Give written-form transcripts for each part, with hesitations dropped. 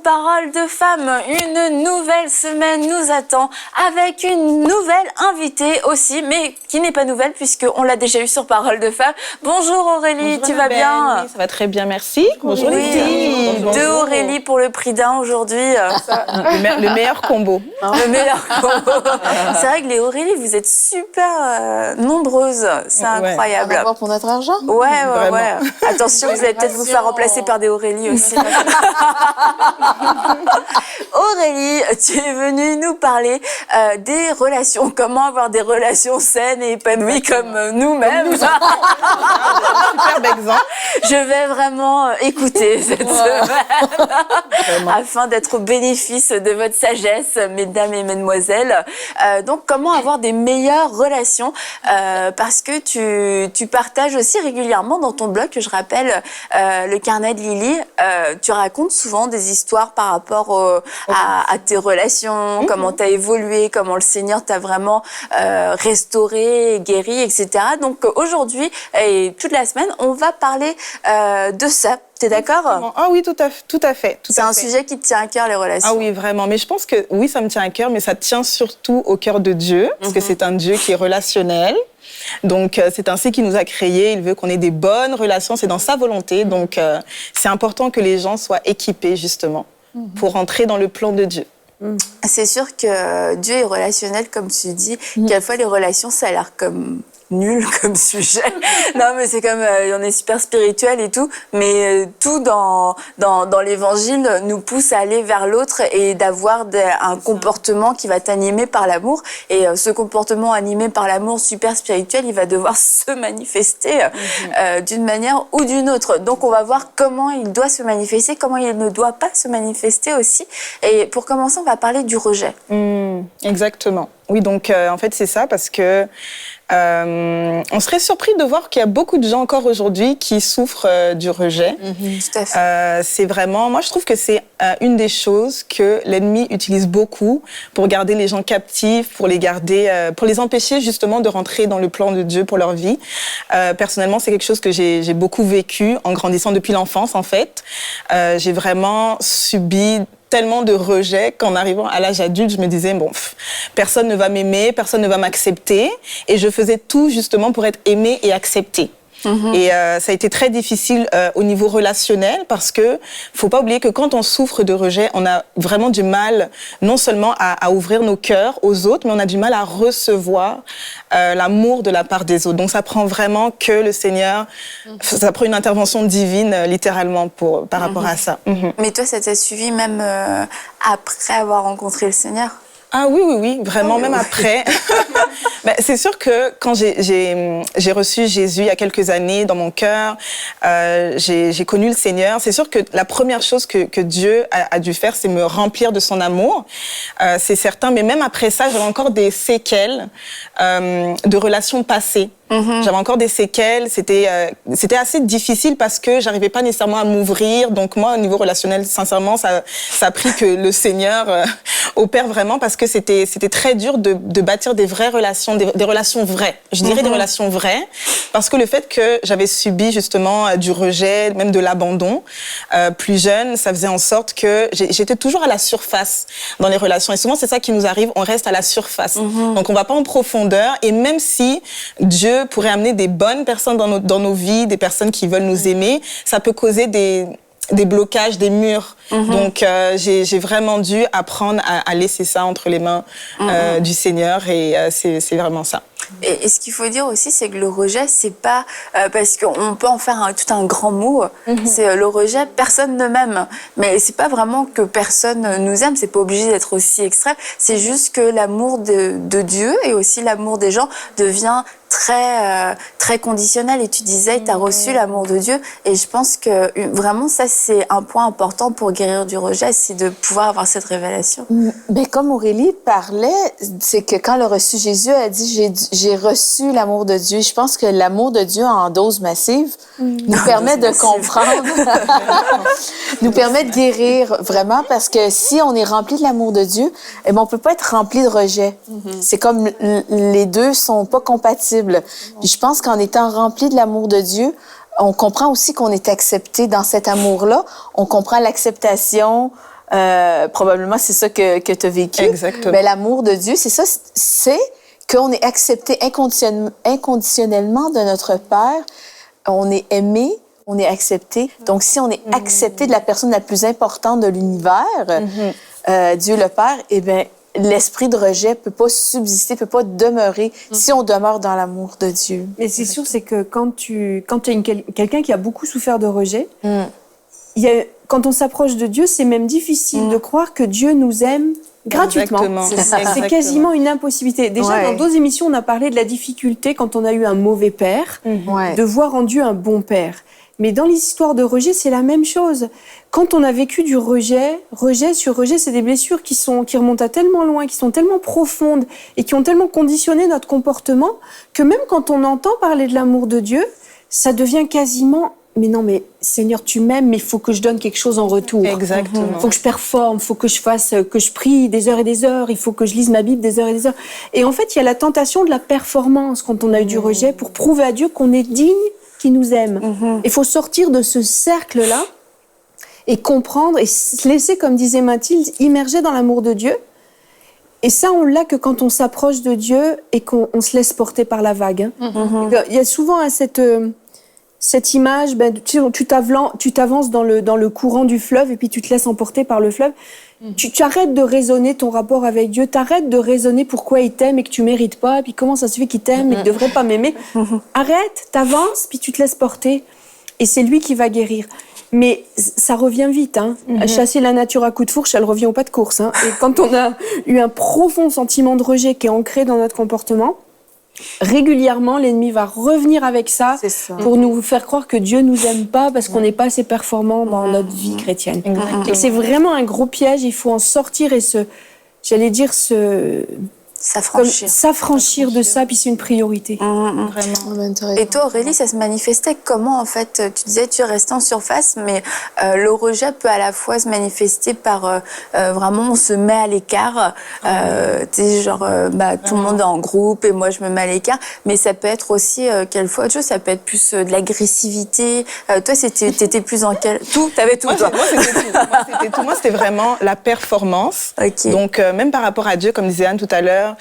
Paroles de femmes, une nouvelle semaine nous attend avec une nouvelle invitée aussi, mais qui n'est pas nouvelle puisqu'on l'a déjà eu sur Paroles de femmes. Bonjour Aurélie, bonjour, tu vas bien? Oui, ça va très bien, merci. Bonjour les filles. Deux Aurélie pour le prix d'un aujourd'hui. Le meilleur combo. Le meilleur combo. C'est vrai que les Aurélie, vous êtes super nombreuses, c'est incroyable. On va voir pour notre argent. Ouais. Attention, vous allez peut-être vous faire remplacer par des Aurélie aussi. Aurélie, tu es venue nous parler des relations, comment avoir des relations saines et épanouies comme nous-mêmes. Superbe exemple. Je vais vraiment écouter cette semaine afin d'être au bénéfice de votre sagesse, mesdames et mesdemoiselles. Donc, comment avoir des meilleures relations parce que tu partages aussi régulièrement dans ton blog, que je rappelle, le carnet de Lily, tu racontes souvent des histoires par rapport à tes relations, comment tu as évolué, comment le Seigneur t'a vraiment restauré, guéri, etc. Donc aujourd'hui et toute la semaine, on va parler de ça. T'es d'accord? Ah oui, tout à fait. C'est un sujet qui te tient à cœur, les relations. Ah oui, vraiment. Mais je pense que oui, ça me tient à cœur, mais ça tient surtout au cœur de Dieu, parce que c'est un Dieu qui est relationnel. Donc, c'est ainsi qu'il nous a créés. Il veut qu'on ait des bonnes relations. C'est dans sa volonté. Donc, c'est important que les gens soient équipés, justement, pour entrer dans le plan de Dieu. C'est sûr que Dieu est relationnel, comme tu dis. Quelquefois, les relations, ça a l'air comme nul comme sujet. Non, mais c'est comme, on est super spirituel et tout, mais tout dans l'évangile nous pousse à aller vers l'autre et d'avoir un comportement qui va t'animer par l'amour. Et ce comportement animé par l'amour super spirituel, il va devoir se manifester d'une manière ou d'une autre. Donc, on va voir comment il doit se manifester, comment il ne doit pas se manifester aussi. Et pour commencer, on va parler du rejet. Exactement. Oui, donc en fait, c'est ça, parce que on serait surpris de voir qu'il y a beaucoup de gens encore aujourd'hui qui souffrent du rejet. Tout à fait. C'est vraiment, moi je trouve que c'est une des choses que l'ennemi utilise beaucoup pour garder les gens captifs, pour les garder, pour les empêcher justement de rentrer dans le plan de Dieu pour leur vie. Personnellement, c'est quelque chose que j'ai beaucoup vécu en grandissant depuis l'enfance en fait. J'ai vraiment subi tellement de rejet qu'en arrivant à l'âge adulte, je me disais, bon, personne ne va m'aimer, personne ne va m'accepter. Et je faisais tout justement pour être aimée et acceptée. Et ça a été très difficile au niveau relationnel parce que faut pas oublier que quand on souffre de rejet, on a vraiment du mal non seulement à ouvrir nos cœurs aux autres, mais on a du mal à recevoir l'amour de la part des autres. Donc ça prend vraiment que le Seigneur, ça prend une intervention divine littéralement par rapport à ça. Mais toi, ça t'a suivi même après avoir rencontré le Seigneur? Ah oui, vraiment, même après. Ben, c'est sûr que quand j'ai reçu Jésus il y a quelques années dans mon cœur, j'ai connu le Seigneur. C'est sûr que la première chose que Dieu a dû faire, c'est me remplir de son amour. C'est certain, mais même après ça, j'avais encore des séquelles de relations passées. J'avais encore des séquelles, c'était assez difficile parce que j'arrivais pas nécessairement à m'ouvrir. Donc moi, au niveau relationnel, sincèrement, ça a pris que le Seigneur opère vraiment parce que c'était très dur de bâtir des vraies relations, des relations vraies. Je dirais des relations vraies parce que le fait que j'avais subi justement du rejet, même de l'abandon plus jeune, ça faisait en sorte que j'étais toujours à la surface dans les relations. Et souvent, c'est ça qui nous arrive, on reste à la surface. Donc on va pas en profondeur et même si Dieu pourrait amener des bonnes personnes dans nos vies, des personnes qui veulent nous aimer, ça peut causer des blocages, des murs. Donc, j'ai vraiment dû apprendre à laisser ça entre les mains du Seigneur et c'est vraiment ça. Et ce qu'il faut dire aussi, c'est que le rejet, c'est pas parce qu'on peut en faire tout un grand mot. C'est le rejet, personne ne m'aime. Mais c'est pas vraiment que personne nous aime. C'est pas obligé d'être aussi extrême. C'est juste que l'amour de Dieu et aussi l'amour des gens devient très conditionnel. Et tu disais, tu as reçu l'amour de Dieu. Et je pense que vraiment, ça, c'est un point important pour guérir du rejet, c'est de pouvoir avoir cette révélation. Mais comme Aurélie parlait, c'est que quand elle a reçu Jésus, elle a dit, j'ai reçu l'amour de Dieu. Je pense que l'amour de Dieu en dose massive nous permet de comprendre, nous permet de guérir vraiment, parce que si on est rempli de l'amour de Dieu, eh bien, on peut pas être rempli de rejet. C'est comme les deux sont pas compatibles. Puis je pense qu'en étant rempli de l'amour de Dieu, on comprend aussi qu'on est accepté dans cet amour-là. On comprend l'acceptation Probablement, c'est ça que tu as vécu. Exactement. Mais l'amour de Dieu, c'est ça, c'est qu'on est accepté inconditionnellement de notre Père. On est aimé, on est accepté. Donc, si on est accepté de la personne la plus importante de l'univers, Dieu le Père, eh bien, l'esprit de rejet peut pas subsister, peut pas demeurer si on demeure dans l'amour de Dieu. Mais c'est sûr, c'est que quand tu es quelqu'un qui a beaucoup souffert de rejet, quand on s'approche de Dieu, c'est même difficile de croire que Dieu nous aime gratuitement. C'est quasiment une impossibilité. Déjà, dans d'autres émissions, on a parlé de la difficulté quand on a eu un mauvais père, de voir en Dieu un bon père. Mais dans les histoires de rejet, c'est la même chose. Quand on a vécu du rejet sur rejet, c'est des blessures qui remontent à tellement loin, qui sont tellement profondes et qui ont tellement conditionné notre comportement que même quand on entend parler de l'amour de Dieu, ça devient quasiment mais non, mais Seigneur, tu m'aimes, mais il faut que je donne quelque chose en retour. Exactement. Il faut que je performe, il faut que je prie des heures et des heures, il faut que je lise ma Bible des heures et des heures. Et en fait, il y a la tentation de la performance quand on a eu du rejet pour prouver à Dieu qu'on est digne qu'il nous aime. Il faut sortir de ce cercle-là et comprendre et se laisser, comme disait Mathilde, immerger dans l'amour de Dieu. Et ça, on l'a que quand on s'approche de Dieu et qu'on se laisse porter par la vague. Il y a souvent cette image, tu t'avances dans le courant du fleuve et puis tu te laisses emporter par le fleuve. Tu arrêtes de raisonner ton rapport avec Dieu, t'arrêtes de raisonner pourquoi il t'aime et que tu mérites pas, puis comment ça se fait qu'il t'aime et qu'il devrait pas m'aimer. Arrête, t'avances, puis tu te laisses porter. Et c'est lui qui va guérir. Mais ça revient vite. Chasser la nature à coups de fourche, elle revient au pas de course. Et quand on a eu un profond sentiment de rejet qui est ancré dans notre comportement, régulièrement, l'ennemi va revenir avec ça pour nous faire croire que Dieu nous aime pas parce qu'on n'est pas assez performant dans notre vie chrétienne. Et c'est vraiment un gros piège. Il faut en sortir et s'affranchir de ça, puis c'est une priorité. Vraiment. Et toi, Aurélie, ça se manifestait comment, en fait? Tu disais, tu restais en surface, mais le rejet peut à la fois se manifester par vraiment, on se met à l'écart. Tu sais, genre, tout le monde est en groupe et moi, je me mets à l'écart. Mais ça peut être aussi, quelquefois, autre chose, ça peut être plus de l'agressivité. Toi, t'étais plus dans quel... Tout? T'avais tout, toi? Moi, c'était tout. Moi, c'était vraiment la performance. Okay. Donc, même par rapport à Dieu, comme disait Anne tout à l'heure,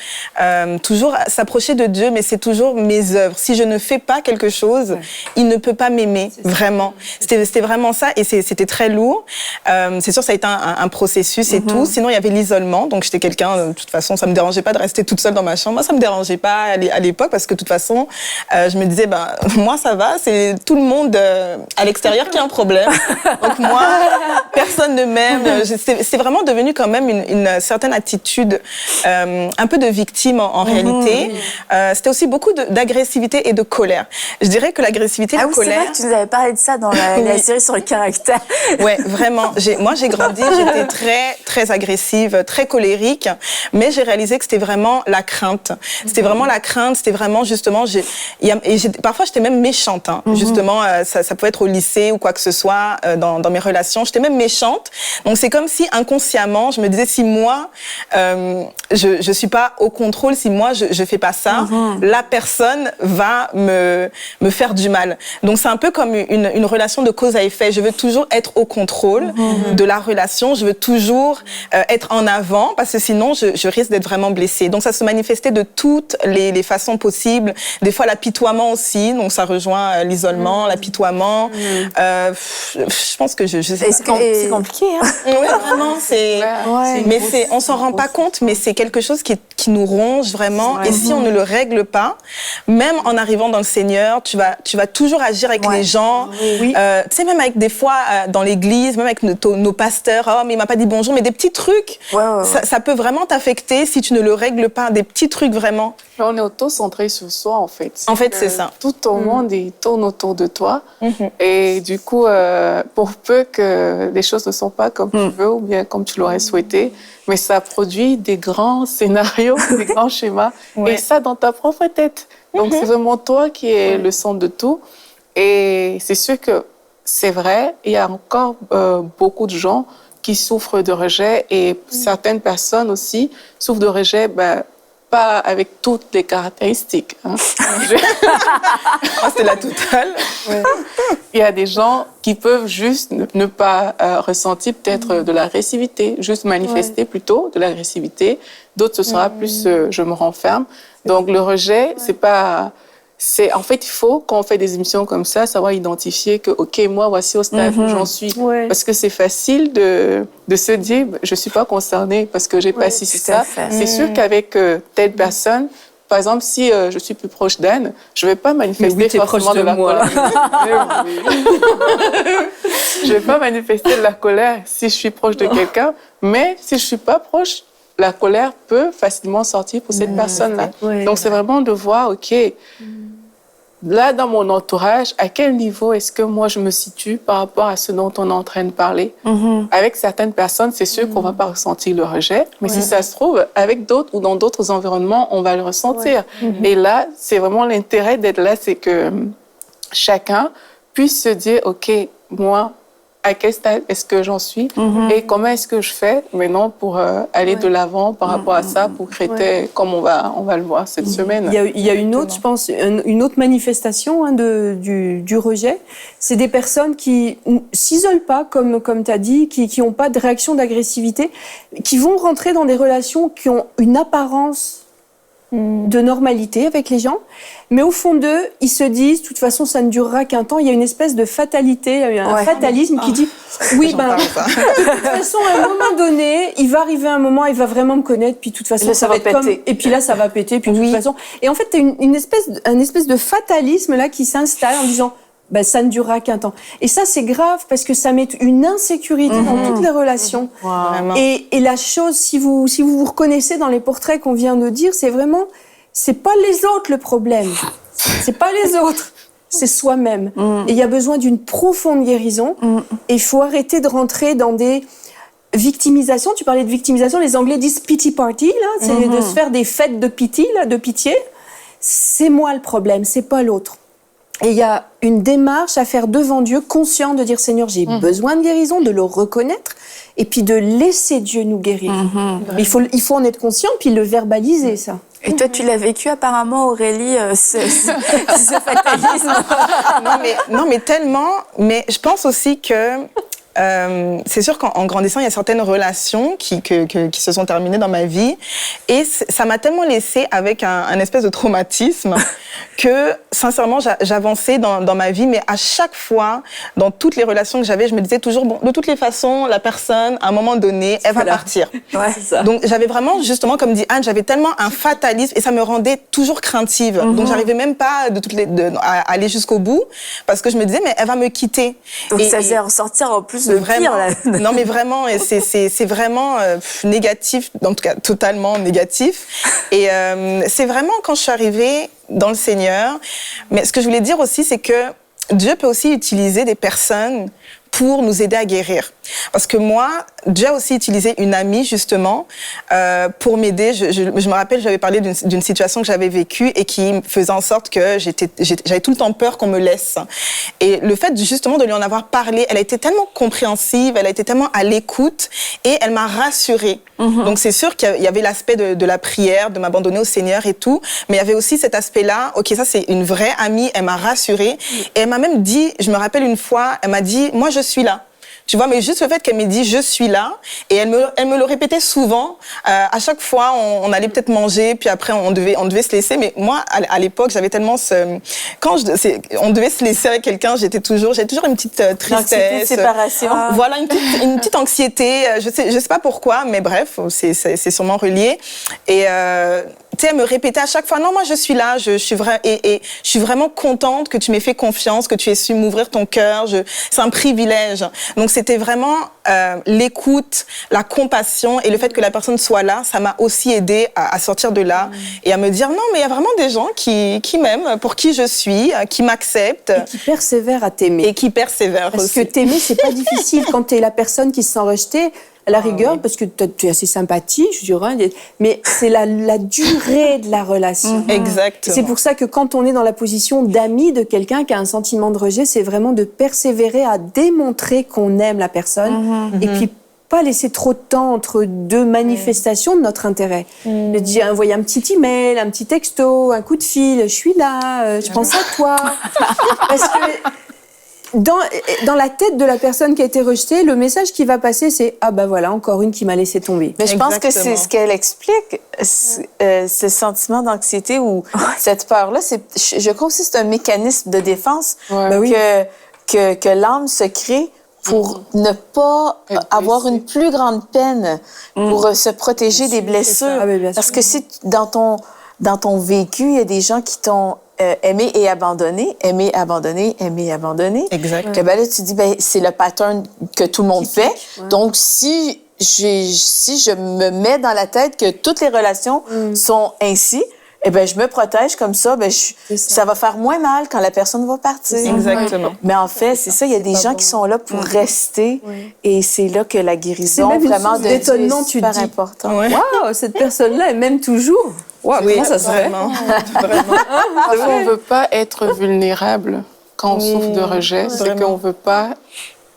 toujours s'approcher de Dieu, mais c'est toujours mes œuvres. Si je ne fais pas quelque chose, il ne peut pas m'aimer, vraiment. C'était vraiment ça, et c'était très lourd. C'est sûr, ça a été un processus et tout. Sinon, il y avait l'isolement, donc j'étais quelqu'un, de toute façon, ça me dérangeait pas de rester toute seule dans ma chambre. Moi, ça me dérangeait pas à l'époque, parce que de toute façon, je me disais, moi, ça va, c'est tout le monde à l'extérieur qui a un problème. Donc moi, personne ne m'aime. C'est vraiment devenu quand même une certaine attitude, un peu de victime en réalité. C'était aussi beaucoup d'agressivité et de colère. Je dirais que l'agressivité et la colère... c'est vrai que tu nous avais parlé de ça dans la série sur le caractère. Ouais, vraiment. Moi, j'ai grandi, j'étais très, très agressive, très colérique, mais j'ai réalisé que c'était vraiment la crainte. C'était vraiment la crainte, c'était vraiment justement... parfois, j'étais même méchante. Justement, ça pouvait être au lycée ou quoi que ce soit, dans mes relations. J'étais même méchante. Donc, c'est comme si inconsciemment, je me disais, si moi, je suis pas au contrôle, si moi je fais pas ça, la personne va me faire du mal. Donc c'est un peu comme une relation de cause à effet. Je veux toujours être au contrôle de la relation, je veux toujours être en avant, parce que sinon je risque d'être vraiment blessée. Donc ça se manifestait de toutes les façons possibles. Des fois l'apitoiement aussi, donc ça rejoint l'isolement, l'apitoiement. Je pense que c'est compliqué, hein? Oui, vraiment, mais on s'en rend pas compte, mais c'est quelque chose qui nous ronge vraiment. Et si on ne le règle pas, même en arrivant dans le Seigneur, tu vas toujours agir avec les gens. Tu sais, même avec des fois dans l'église, même avec nos pasteurs, oh mais il m'a pas dit bonjour, mais des petits trucs, ça peut vraiment t'affecter si tu ne le règles pas, des petits trucs vraiment. On est auto-centré sur soi, en fait. En fait, c'est ça. Tout au monde, il tourne autour de toi. Et du coup, pour peu que les choses ne sont pas comme tu veux ou bien comme tu l'aurais souhaité, mais ça produit des grands scénarios, des grands schémas, et ça dans ta propre tête. Donc, c'est vraiment toi qui es le centre de tout. Et c'est sûr que c'est vrai, il y a encore beaucoup de gens qui souffrent de rejet, et certaines personnes aussi souffrent de rejet, pas avec toutes les caractéristiques. Hein. Moi, c'était la totale. il y a des gens qui peuvent juste ne pas ressentir peut-être de l'agressivité, juste manifester plutôt de l'agressivité. D'autres, ce sera plus je me renferme. Donc, le rejet, c'est pas... En fait, il faut, quand on fait des émissions comme ça, savoir identifier que, OK, moi, voici au stade où j'en suis. Ouais. Parce que c'est facile de se dire, je ne suis pas concernée parce que j'ai pas ci, ça. C'est sûr qu'avec telle personne, par exemple, si je suis plus proche d'Anne, je ne vais pas manifester forcément de la colère. Je ne vais pas manifester de la colère si je suis proche de quelqu'un, mais si je ne suis pas proche, la colère peut facilement sortir pour cette personne-là. Ouais. Donc, c'est vraiment de voir, OK, là, dans mon entourage, à quel niveau est-ce que moi, je me situe par rapport à ce dont on est en train de parler? Avec certaines personnes, c'est sûr qu'on ne va pas ressentir le rejet, mais si ça se trouve, avec d'autres ou dans d'autres environnements, on va le ressentir. Et là, c'est vraiment l'intérêt d'être là, c'est que chacun puisse se dire, OK, moi, à quel stade est-ce que j'en suis et comment est-ce que je fais maintenant pour aller de l'avant par rapport à ça, pour créer, comme on va le voir cette semaine. Il y a une autre, je pense, une autre manifestation du rejet. C'est des personnes qui s'isolent pas, comme tu as dit, qui n'ont pas de réaction d'agressivité, qui vont rentrer dans des relations qui ont une apparence de normalité avec les gens, mais au fond d'eux, ils se disent, de toute façon, ça ne durera qu'un temps. Il y a une espèce de fatalité, un fatalisme qui dit, oui, de toute façon, à un moment donné, il va arriver un moment, il va vraiment me connaître, puis de toute façon, ça va être comme... Et puis là, ça va péter, puis de toute façon... Et en fait, tu as une espèce de fatalisme là qui s'installe en disant, ça ne durera qu'un temps. Et ça, c'est grave parce que ça met une insécurité dans toutes les relations. Et la chose, si vous reconnaissez dans les portraits qu'on vient de dire, c'est vraiment, c'est pas les autres le problème. C'est pas les autres. C'est soi-même. Et il y a besoin d'une profonde guérison. Et il faut arrêter de rentrer dans des victimisations. Tu parlais de victimisation. Les Anglais disent pity party, là. C'est de se faire des fêtes de pity, là, de pitié. C'est moi le problème, c'est pas l'autre. Et il y a une démarche à faire devant Dieu, conscient de dire, Seigneur, j'ai besoin de guérison, de le reconnaître, et puis de laisser Dieu nous guérir. Il faut en être conscient, puis le verbaliser, ça. Et toi, tu l'as vécu apparemment, Aurélie, ce fatalisme. Non, mais tellement. Mais je pense aussi que c'est sûr qu'en grandissant, il y a certaines relations qui se sont terminées dans ma vie. Et ça m'a tellement laissée avec un espèce de traumatisme que, sincèrement, j'avançais dans ma vie. Mais à chaque fois, dans toutes les relations que j'avais, je me disais toujours, bon, de toutes les façons, la personne, à un moment donné, elle va partir. Ouais, c'est ça. Donc, j'avais vraiment, justement, comme dit Anne, j'avais tellement un fatalisme et ça me rendait toujours craintive. Donc, j'arrivais même pas à aller jusqu'au bout parce que je me disais, mais elle va me quitter. Donc, ça faisait ressortir en plus de vraiment, pire, là. Non, mais vraiment, c'est vraiment négatif, en tout cas totalement négatif. Et c'est vraiment quand je suis arrivée dans le Seigneur. Mais ce que je voulais dire aussi, c'est que Dieu peut aussi utiliser des personnes pour nous aider à guérir. Parce que moi, Dieu a aussi utilisé une amie, justement, pour m'aider. Je me rappelle, j'avais parlé d'une situation que j'avais vécue et qui faisait en sorte que j'avais tout le temps peur qu'on me laisse. Et le fait, justement, de lui en avoir parlé, elle a été tellement compréhensive, elle a été tellement à l'écoute et elle m'a rassurée. Donc, c'est sûr qu'il y avait l'aspect de la prière, de m'abandonner au Seigneur et tout, mais il y avait aussi cet aspect-là, OK, ça, c'est une vraie amie, elle m'a rassurée. Et elle m'a même dit, je me rappelle une fois, elle m'a dit, moi, je suis là. Tu vois, mais juste le fait qu'elle m'ait dit « je suis là » et elle me le répétait souvent. À chaque fois, on allait peut-être manger, puis après on devait se laisser. Mais moi, à l'époque, j'avais tellement on devait se laisser avec quelqu'un, j'avais toujours une petite tristesse, séparation. Voilà, une petite anxiété. Je sais pas pourquoi, mais bref, c'est sûrement relié. Et tu sais, elle me répétait à chaque fois, non, moi je suis là, je suis vraiment contente que tu m'aies fait confiance, que tu aies su m'ouvrir ton cœur, c'est un privilège. Donc c'était vraiment l'écoute, la compassion et le fait que la personne soit là, ça m'a aussi aidée à sortir de là et à me dire, non, mais il y a vraiment des gens qui m'aiment, pour qui je suis, qui m'acceptent. Et qui persévèrent à t'aimer. Et qui persévèrent Parce aussi. que t'aimer, c'est pas difficile quand t'es la personne qui se sent rejetée. À la rigueur, parce que tu es assez sympathique, je dirais, mais c'est la durée de la relation. Exactement. C'est pour ça que quand on est dans la position d'ami de quelqu'un qui a un sentiment de rejet, c'est vraiment de persévérer à démontrer qu'on aime la personne et puis pas laisser trop de temps entre deux manifestations de notre intérêt. De dire, envoyer un petit email, un petit texto, un coup de fil, je suis là, je pense à toi. Parce que dans la tête de la personne qui a été rejetée, le message qui va passer, c'est « Ah ben voilà, encore une qui m'a laissé tomber ». Mais je pense que Exactement. c'est ce qu'elle explique, ce sentiment d'anxiété ou cette peur-là. Je crois aussi que c'est un mécanisme de défense Ouais. Ben oui. que l'âme se crée pour ne pas Être avoir blessée. une plus grande peine, pour se protéger des blessures. Ah, mais bien Parce sûr. que si dans ton vécu, il y a des gens qui t'ont aimé et abandonné, aimé, abandonné, aimé, abandonné. Exact. Que ben là, tu dis, ben, c'est le pattern que tout le monde fait. Donc, si je me mets dans la tête que toutes les relations sont ainsi, eh ben, je me protège comme ça, ben, ça va faire moins mal quand la personne va partir. Exactement. Mais en fait, c'est ça, il y a des gens qui sont là pour rester et c'est là que la guérison C'est même une vraiment source de Dieu d'étonnement, est tu te super dis. important. Ouais. Waouh, cette personne-là est même toujours. Waouh, Oui, comment ça se fait? vraiment. Vraiment. Parfois, on ne veut pas être vulnérable quand on souffre de rejet. C'est Vraiment. qu'on ne veut pas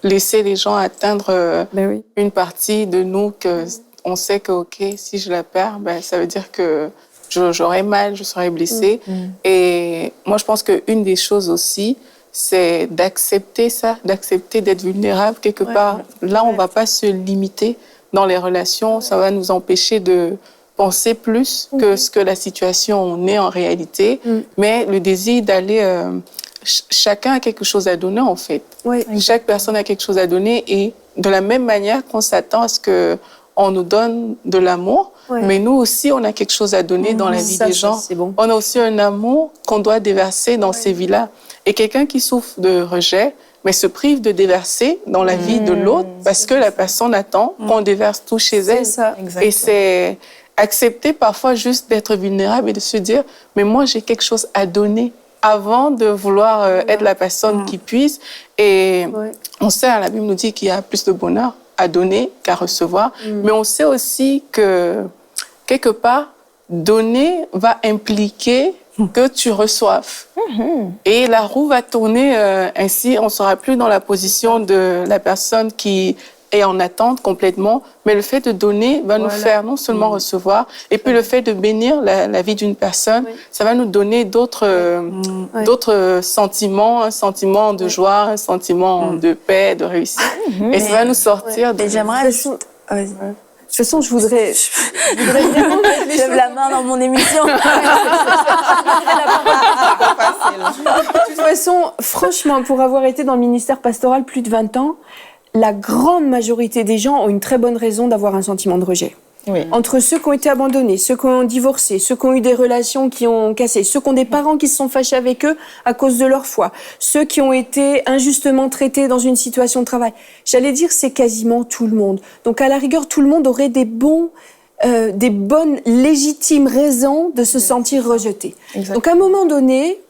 laisser les gens atteindre Ben oui. une partie de nous que on sait que, OK, si je la perds, ben, ça veut dire que j'aurai mal, je serai blessée. Et moi, je pense qu'une des choses aussi, c'est d'accepter ça, d'accepter d'être vulnérable quelque part. Là, on ne va pas se limiter dans les relations. Ça va nous empêcher de penser plus que ce que la situation est en réalité. Mais le désir d'aller... chacun a quelque chose à donner, en fait. Ouais. Chaque personne a quelque chose à donner et de la même manière qu'on s'attend à ce qu'on nous donne de l'amour, mais nous aussi, on a quelque chose à donner dans la vie Ça, des ça, gens. c'est bon. On a aussi un amour qu'on doit déverser dans ces vies-là. Et quelqu'un qui souffre de rejet, mais se prive de déverser dans la vie de l'autre parce que la personne attend qu'on déverse tout chez C'est elle. ça. Et c'est accepter parfois juste d'être vulnérable et de se dire, mais moi, j'ai quelque chose à donner avant de vouloir être la personne qui puisse. Et on sait, la Bible nous dit qu'il y a plus de bonheur à donner qu'à recevoir. Mais on sait aussi que, quelque part, donner va impliquer que tu reçoives. Et la roue va tourner ainsi. On ne sera plus dans la position de la personne qui est en attente complètement, mais le fait de donner va nous faire non seulement recevoir, et puis le fait de bénir la vie d'une personne, ça va nous donner d'autres d'autres sentiments, un sentiment de joie, un sentiment de paix, de réussite. Et ça va nous sortir de... Et j'aimerais... Vas-y. De toute façon, je voudrais vraiment mettre les Je lève la main dans mon émission. De toute façon, franchement, pour avoir été dans le ministère pastoral plus de 20 ans, la grande majorité des gens ont une très bonne raison d'avoir un sentiment de rejet. Oui. Entre ceux qui ont été abandonnés, ceux qui ont divorcé, ceux qui ont eu des relations qui ont cassé, ceux qui ont des parents qui se sont fâchés avec eux à cause de leur foi, ceux qui ont été injustement traités dans une situation de travail. J'allais dire, c'est quasiment tout le monde. Donc, à la rigueur, tout le monde aurait des bonnes légitimes raisons de se sentir rejeté. Donc, à un moment donné,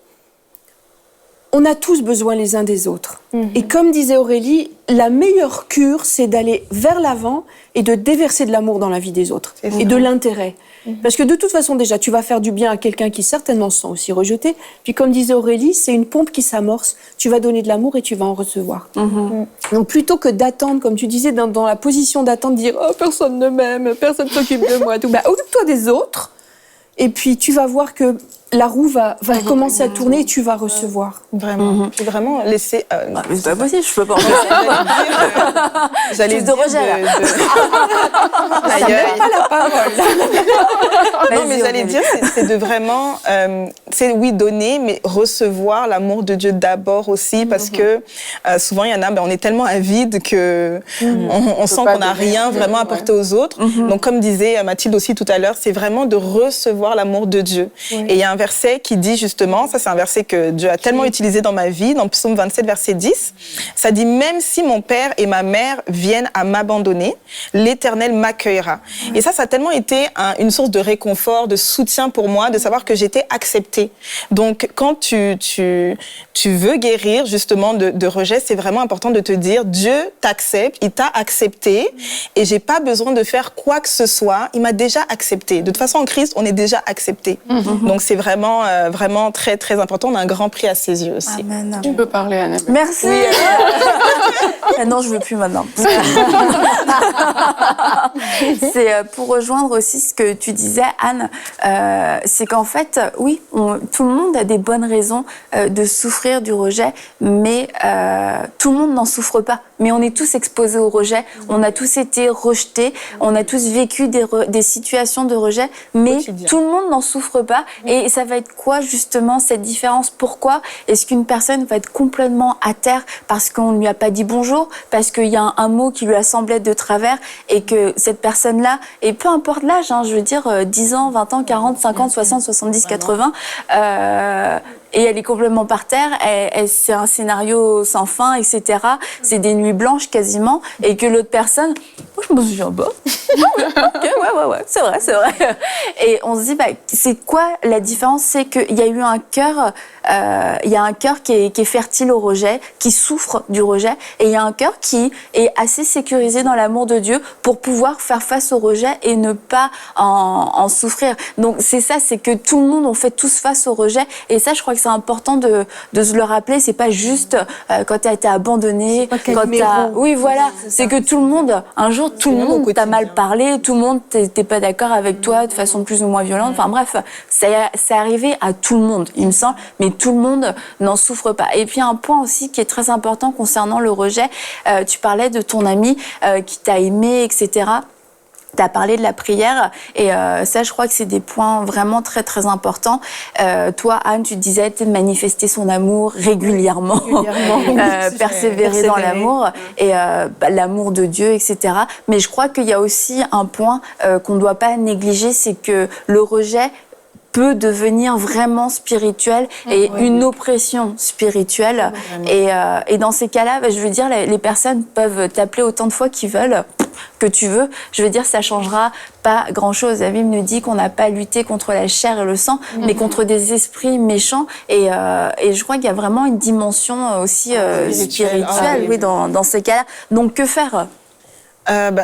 on a tous besoin les uns des autres. Et comme disait Aurélie, la meilleure cure, c'est d'aller vers l'avant et de déverser de l'amour dans la vie des autres et de l'intérêt. Parce que de toute façon, déjà, tu vas faire du bien à quelqu'un qui certainement se sent aussi rejeté. Puis comme disait Aurélie, c'est une pompe qui s'amorce. Tu vas donner de l'amour et tu vas en recevoir. Donc plutôt que d'attendre, comme tu disais, dans la position d'attendre, dire « Oh, personne ne m'aime, personne ne s'occupe de moi. » Bah, occupe-toi des autres. Et puis tu vas voir que la roue va commencer à tourner et tu vas recevoir. Vraiment. Puis vraiment laisser... Mais c'est pas possible, je peux pas en faire. J'allais Plus de dire rejet, là. Aïe, aïe. Pas la parole. Non, mais j'allais dire, c'est de vraiment, c'est oui, donner, mais recevoir l'amour de Dieu d'abord aussi, parce que souvent, il y en a, on est tellement avide que on sent pas qu'on n'a donner. rien vraiment apporté aux autres. Donc, comme disait Mathilde aussi tout à l'heure, c'est vraiment de recevoir l'amour de Dieu. Et il y a un verset qui dit justement, ça c'est un verset que Dieu a tellement utilisé dans ma vie, dans Psaume 27, verset 10, ça dit « Même si mon père et ma mère viennent à m'abandonner, l'Éternel m'accueillera. » Et ça a tellement été une source de réconfort, de soutien pour moi, de savoir que j'étais acceptée. Donc, quand tu veux guérir justement de rejet, c'est vraiment important de te dire, Dieu t'accepte, il t'a accepté et j'ai pas besoin de faire quoi que ce soit, il m'a déjà accepté. De toute façon, en Christ, on est déjà accepté. Donc, c'est vraiment, vraiment très, très important. On a un grand prix à ses yeux aussi. Amen. Tu peux parler, Annabelle. Merci. Ah non, je veux plus maintenant. C'est pour rejoindre aussi ce que tu disais, Anne, c'est qu'en fait, oui, tout le monde a des bonnes raisons de souffrir du rejet, mais tout le monde n'en souffre pas, mais on est tous exposés au rejet, on a tous été rejetés, on a tous vécu des situations de rejet, mais tout le monde n'en souffre pas. Et ça va être quoi justement cette différence? Pourquoi est-ce qu'une personne va être complètement à terre parce qu'on ne lui a pas dit bonjour, parce qu'il y a un mot qui lui a semblé de travers, et que cette personne-là, et peu importe l'âge, je veux dire 10 ans, 20 ans, 40, 50, 60, 70, 80, et elle est complètement par terre, c'est un scénario sans fin, etc. C'est des nuits blanches quasiment, et que l'autre personne, moi je me souviens pas. Ok, ouais, c'est vrai. Et on se dit, c'est quoi la différence? C'est qu'il y a eu un cœur, il y a un cœur qui est fertile au rejet, qui souffre du rejet, et il y a un cœur qui est assez sécurisé dans l'amour de Dieu pour pouvoir faire face au rejet et ne pas en souffrir. Donc c'est ça, c'est que tout le monde, on fait tous face au rejet, et ça je crois que c'est important de se le rappeler. C'est pas juste quand tu as été abandonné, quand t'as... Oui, voilà, c'est que tout le monde, un jour, tout le monde t'a mal parlé, tout le monde t'es pas d'accord avec toi de façon plus ou moins violente. Enfin bref, c'est arrivé à tout le monde, il me semble, mais tout le monde n'en souffre pas. Et puis un point aussi qui est très important concernant le rejet, tu parlais de ton ami qui t'a aimé, etc. Tu as parlé de la prière, et ça, je crois que c'est des points vraiment très, très importants. Toi, Anne, tu disais de manifester son amour régulièrement. Persévérer dans l'amour, et l'amour de Dieu, etc. Mais je crois qu'il y a aussi un point qu'on ne doit pas négliger, c'est que le rejet peut devenir vraiment spirituel et une oppression spirituelle. Et dans ces cas-là, je veux dire, les personnes peuvent t'appeler autant de fois qu'ils veulent, que tu veux. Je veux dire, ça changera pas grand-chose. La Bible nous dit qu'on n'a pas à lutter contre la chair et le sang, mais contre des esprits méchants. Et je crois qu'il y a vraiment une dimension aussi spirituelle dans ces cas-là. Donc, que faire ?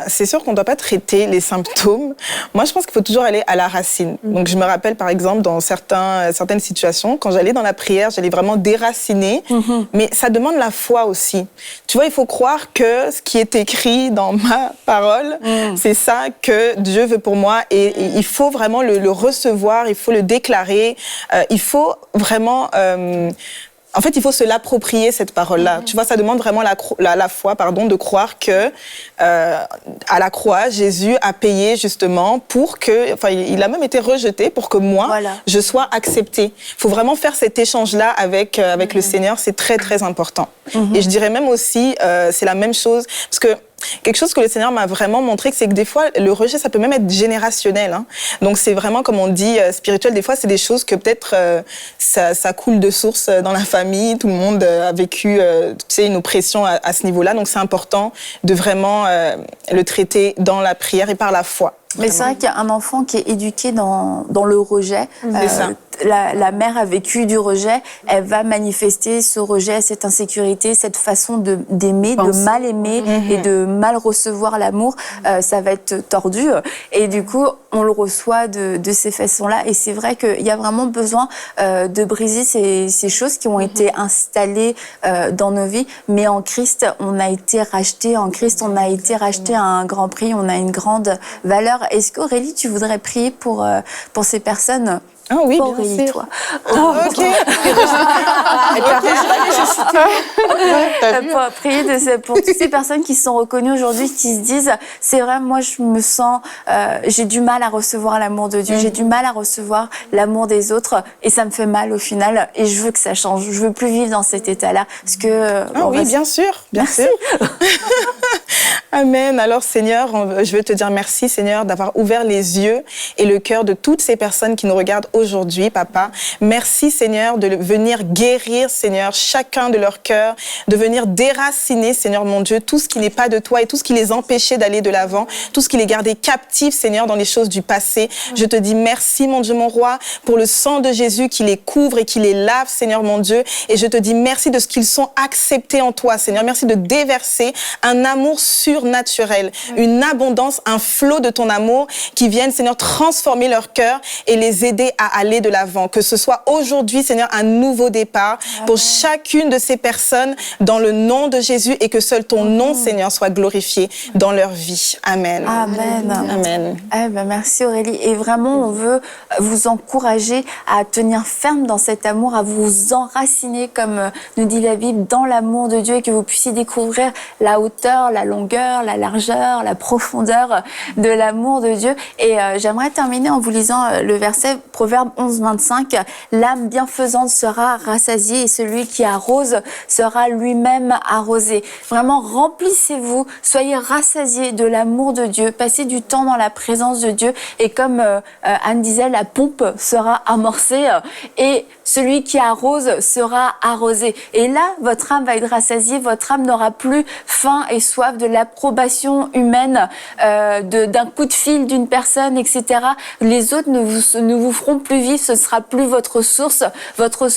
C'est sûr qu'on ne doit pas traiter les symptômes. Moi, je pense qu'il faut toujours aller à la racine. Donc, je me rappelle, par exemple, dans certaines situations, quand j'allais dans la prière, j'allais vraiment déraciner. Mais ça demande la foi aussi. Tu vois, il faut croire que ce qui est écrit dans ma parole, c'est ça que Dieu veut pour moi. Et il faut vraiment le recevoir, il faut le déclarer. Il faut vraiment... En fait, il faut se l'approprier, cette parole-là. Tu vois, ça demande vraiment la foi, de croire que à la croix, Jésus a payé justement pour que, il a même été rejeté pour que moi, je sois acceptée. Il faut vraiment faire cet échange-là avec le Seigneur, c'est très, très important. Et je dirais même aussi, c'est la même chose, parce que quelque chose que le Seigneur m'a vraiment montré, c'est que des fois, le rejet, ça peut même être générationnel. Donc, c'est vraiment, comme on dit, spirituel. Des fois, c'est des choses que peut-être ça coule de source dans la famille. Tout le monde a vécu une oppression à ce niveau-là. Donc, c'est important de vraiment le traiter dans la prière et par la foi. Mais c'est vrai qu'il y a un enfant qui est éduqué dans le rejet. C'est ça. La mère a vécu du rejet, elle va manifester ce rejet, cette insécurité, cette façon d'aimer, de mal aimer et de mal recevoir l'amour. Ça va être tordu. Et du coup, on le reçoit de ces façons-là. Et c'est vrai qu'il y a vraiment besoin de briser ces choses qui ont été installées dans nos vies. Mais en Christ, on a été racheté. En Christ, on a été racheté à un grand prix. On a une grande valeur. Est-ce qu'Aurélie, tu voudrais prier pour ces personnes? Ah oui, pas bien Aurélie, sûr. toi. Ok. Prier pour toutes ces personnes qui se sont reconnues aujourd'hui, qui se disent, c'est vrai, moi je me sens, j'ai du mal à recevoir l'amour de Dieu, j'ai du mal à recevoir l'amour des autres, et ça me fait mal au final, et je veux que ça change. Je veux plus vivre dans cet état-là, parce que. Bien sûr, bien sûr. Amen. Alors Seigneur, je veux te dire merci Seigneur d'avoir ouvert les yeux et le cœur de toutes ces personnes qui nous regardent aujourd'hui, Papa. Merci Seigneur de venir guérir, Seigneur, chacun de leur cœur, de venir déraciner, Seigneur mon Dieu, tout ce qui n'est pas de toi et tout ce qui les empêchait d'aller de l'avant, tout ce qui les gardait captifs, Seigneur, dans les choses du passé. Je te dis merci, mon Dieu, mon roi, pour le sang de Jésus qui les couvre et qui les lave, Seigneur mon Dieu. Et je te dis merci de ce qu'ils sont acceptés en toi, Seigneur. Merci de déverser un amour sur surnaturel, une abondance, un flot de ton amour qui vienne, Seigneur, transformer leur cœur et les aider à aller de l'avant. Que ce soit aujourd'hui, Seigneur, un nouveau départ pour chacune de ces personnes dans le nom de Jésus et que seul ton nom, Seigneur, soit glorifié dans leur vie. Amen. Amen. Amen. Eh ben, merci Aurélie. Et vraiment, on veut vous encourager à tenir ferme dans cet amour, à vous enraciner, comme nous dit la Bible, dans l'amour de Dieu et que vous puissiez découvrir la hauteur, la longueur, la largeur, la profondeur de l'amour de Dieu. Et j'aimerais terminer en vous lisant le verset Proverbe 11, 25. L'âme bienfaisante sera rassasiée et celui qui arrose sera lui-même arrosé. Vraiment, remplissez-vous, soyez rassasiés de l'amour de Dieu, passez du temps dans la présence de Dieu et comme Anne disait, la pompe sera amorcée et celui qui arrose sera arrosé. Et là, votre âme va être rassasiée, votre âme n'aura plus faim et soif de l'approbation humaine, d'un coup de fil d'une personne, etc. Les autres ne vous feront plus vivre, ce sera plus votre source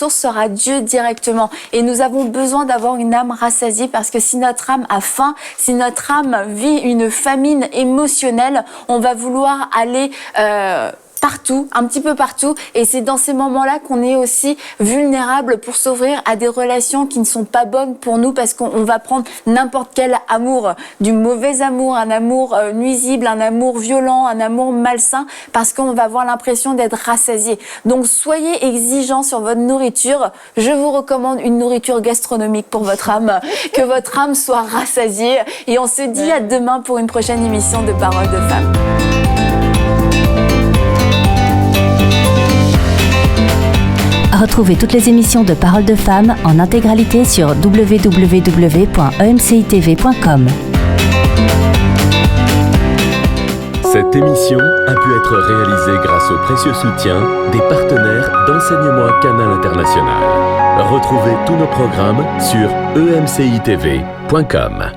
sera Dieu directement. Et nous avons besoin d'avoir une âme rassasiée parce que si notre âme a faim, si notre âme vit une famine émotionnelle, on va vouloir aller partout, un petit peu partout. Et c'est dans ces moments-là qu'on est aussi vulnérable pour s'ouvrir à des relations qui ne sont pas bonnes pour nous parce qu'on va prendre n'importe quel amour, du mauvais amour, un amour nuisible, un amour violent, un amour malsain, parce qu'on va avoir l'impression d'être rassasié. Donc soyez exigeants sur votre nourriture. Je vous recommande une nourriture gastronomique pour votre âme, que votre âme soit rassasiée. Et on se dit à demain pour une prochaine émission de Paroles de Femmes. Retrouvez toutes les émissions de Paroles de Femmes en intégralité sur www.emcitv.com. Cette émission a pu être réalisée grâce au précieux soutien des partenaires d'Enseignement Canal International. Retrouvez tous nos programmes sur emcitv.com.